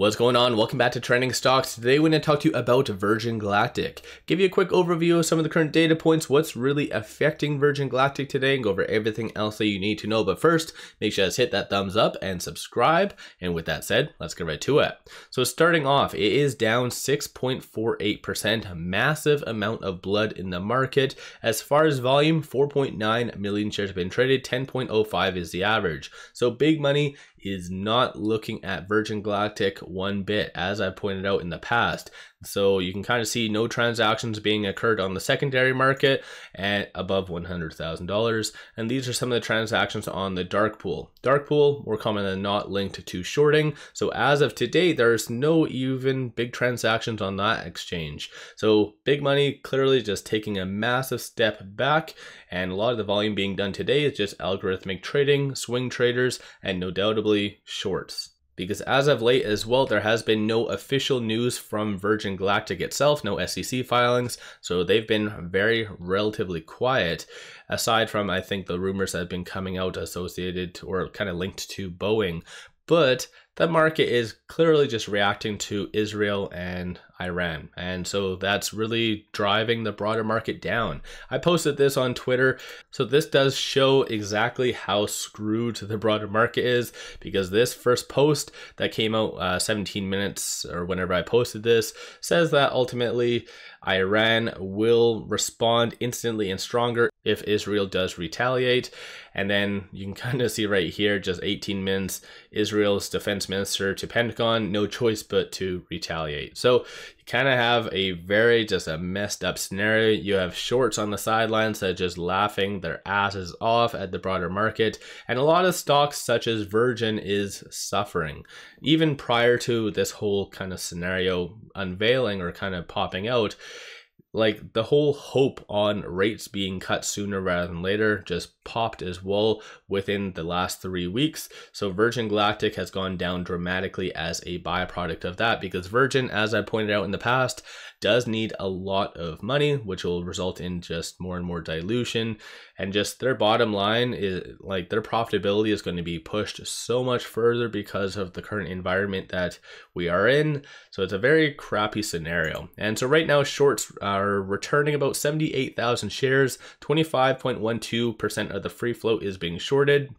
What's going on? Welcome back to Trending Stocks. Today we're going to talk to you about Virgin Galactic. Give you a quick overview of some of the current data points, what's really affecting Virgin Galactic today, and go over everything else that you need to know. But first, make sure to hit that thumbs up and subscribe. And with that said, let's get right to it. So starting off, it is down 6.48%, a massive amount of blood in the market. As far as volume, 4.9 million shares have been traded, 10.05 is the average. So big money is not looking at Virgin Galactic one bit, as I pointed out in the past. So you can kind of see no transactions being occurred on the secondary market at above $100,000. And these are some of the transactions on the dark pool. Dark pool, more common than not, linked to shorting. So as of today, there's no even big transactions on that exchange. So big money clearly just taking a massive step back. And a lot of the volume being done today is just algorithmic trading, swing traders, and no doubtably shorts. Because as of late as well, there has been no official news from Virgin Galactic itself, no SEC filings, so they've been very relatively quiet, aside from, I think, the rumors that have been coming out associated or kind of linked to Boeing. But the market is clearly just reacting to Israel and Iran. And so that's really driving the broader market down. I posted this on Twitter. So this does show exactly how screwed the broader market is, because this first post that came out 17 minutes or whenever I posted this says that ultimately Iran will respond instantly and stronger if Israel does retaliate. And then you can kind of see right here, just 18 minutes, Israel's defense minister to Pentagon, no choice but to retaliate. So you kind of have a very just a messed up scenario. You have shorts on the sidelines that are just laughing their asses off at the broader market. And a lot of stocks such as Virgin is suffering. Even prior to this whole kind of scenario unveiling or kind of popping out, like the whole hope on rates being cut sooner rather than later just popped as well within the last 3 weeks. So Virgin Galactic has gone down dramatically as a byproduct of that, because Virgin, as I pointed out in the past, does need a lot of money, which will result in just more and more dilution. And just their bottom line is like their profitability is going to be pushed so much further because of the current environment that we are in. So it's a very crappy scenario. And so right now shorts are returning about 78,000 shares, 25.12% of the free float is being shorted.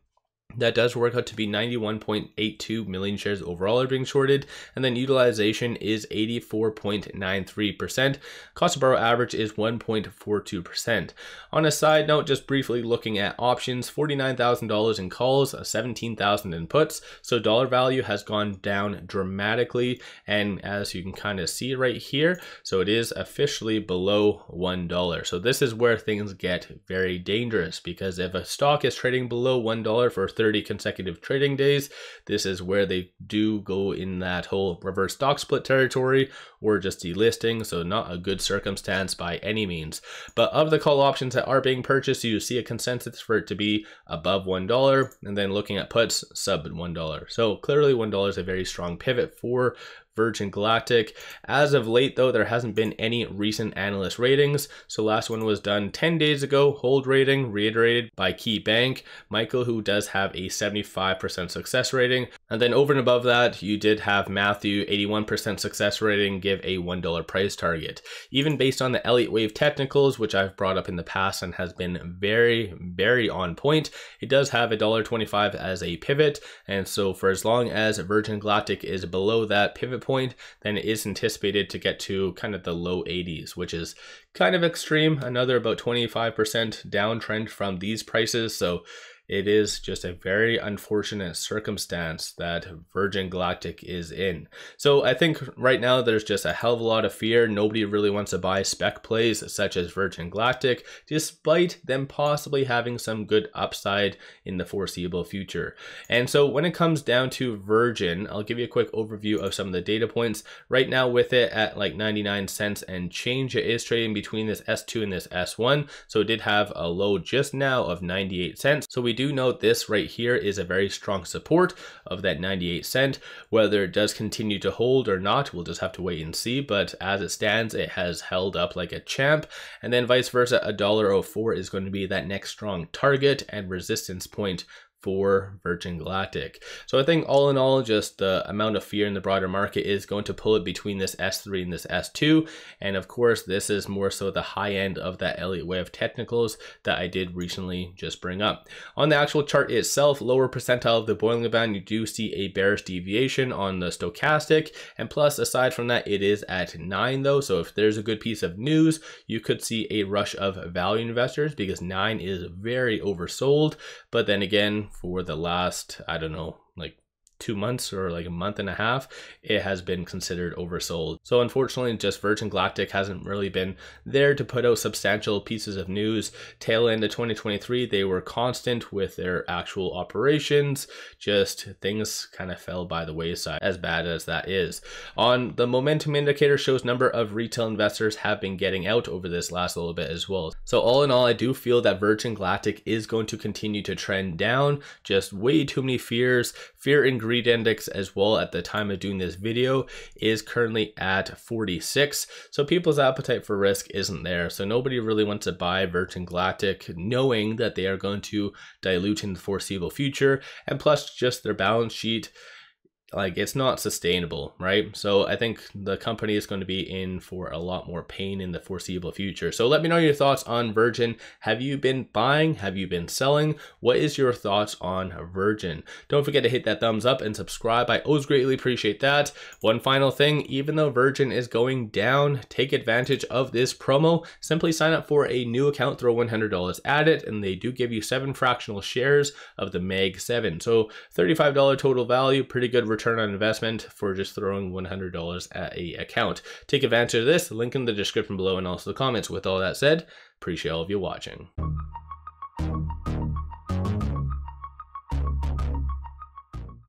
That does work out to be 91.82 million shares overall are being shorted, and then utilization is 84.93%. Cost to borrow average is 1.42%. On a side note, just briefly looking at options, $49,000 in calls, $17,000 in puts. So dollar value has gone down dramatically, and as you can kind of see right here, so it is officially below $1. So this is where things get very dangerous, because if a stock is trading below $1 for 30 consecutive trading days, this is where they do go in that whole reverse stock split territory or just delisting. So not a good circumstance by any means. But of the call options that are being purchased, you see a consensus for it to be above $1, and then looking at puts, sub $1. So clearly $1 is a very strong pivot for Virgin Galactic. As of late though, there hasn't been any recent analyst ratings. So last one was done 10 days ago, hold rating reiterated by Key Bank, Michael, who does have a 75% success rating. And then over and above that, you did have Matthew, 81% success rating, give a $1 price target. Even based on the Elliott Wave technicals, which I've brought up in the past and has been very, very on point, it does have $1.25 as a pivot. And so for as long as Virgin Galactic is below that pivot point, then it is anticipated to get to kind of the low 80s, which is kind of extreme. Another about 25% downtrend from these prices. So it is just a very unfortunate circumstance that Virgin Galactic is in. So I think right now there's just a hell of a lot of fear. Nobody really wants to buy spec plays such as Virgin Galactic, despite them possibly having some good upside in the foreseeable future. And so when it comes down to Virgin, I'll give you a quick overview of some of the data points. Right now with it at like 99 cents and change, it is trading between this S2 and this S1. So it did have a low just now of 98 cents. So we do note this right here is a very strong support of that 98 cent. Whether it does continue to hold or not, we'll just have to wait and see. But as it stands, it has held up like a champ. And then vice versa, $1.04 is going to be that next strong target and resistance point for Virgin Galactic. So I think all in all, just the amount of fear in the broader market is going to pull it between this S3 and this S2. And of course, this is more so the high end of that Elliott wave technicals that I did recently just bring up. On the actual chart itself, lower percentile of the Bollinger Band, you do see a bearish deviation on the stochastic. And plus, aside from that, it is at 9 though. So if there's a good piece of news, you could see a rush of value investors because 9 is very oversold. But then again, for the last, I don't know, like 2 months or like a month and a half, it has been considered oversold. So unfortunately, just Virgin Galactic hasn't really been there to put out substantial pieces of news. Tail end of 2023, they were constant with their actual operations. Just things kind of fell by the wayside, as bad as that is. On the momentum indicator, shows number of retail investors have been getting out over this last little bit as well. So all in all, I do feel that Virgin Galactic is going to continue to trend down. Just way too many fears. Fear and greed index as well at the time of doing this video is currently at 46. So people's appetite for risk isn't there. So nobody really wants to buy Virgin Galactic knowing that they are going to dilute in the foreseeable future. And plus just their balance sheet, like it's not sustainable, right? So I think the company is going to be in for a lot more pain in the foreseeable future. So let me know your thoughts on Virgin. Have you been buying? Have you been selling? What is your thoughts on Virgin? Don't forget to hit that thumbs up and subscribe. I always greatly appreciate that. One final thing, even though Virgin is going down, take advantage of this promo. Simply sign up for a new account, throw $100 at it, and they do give you 7 fractional shares of the 𝗪𝗧7. So $35 total value, pretty good return on investment for just throwing $100 at a account. Take advantage of this, link in the description below and also the comments. With all that said, appreciate all of you watching.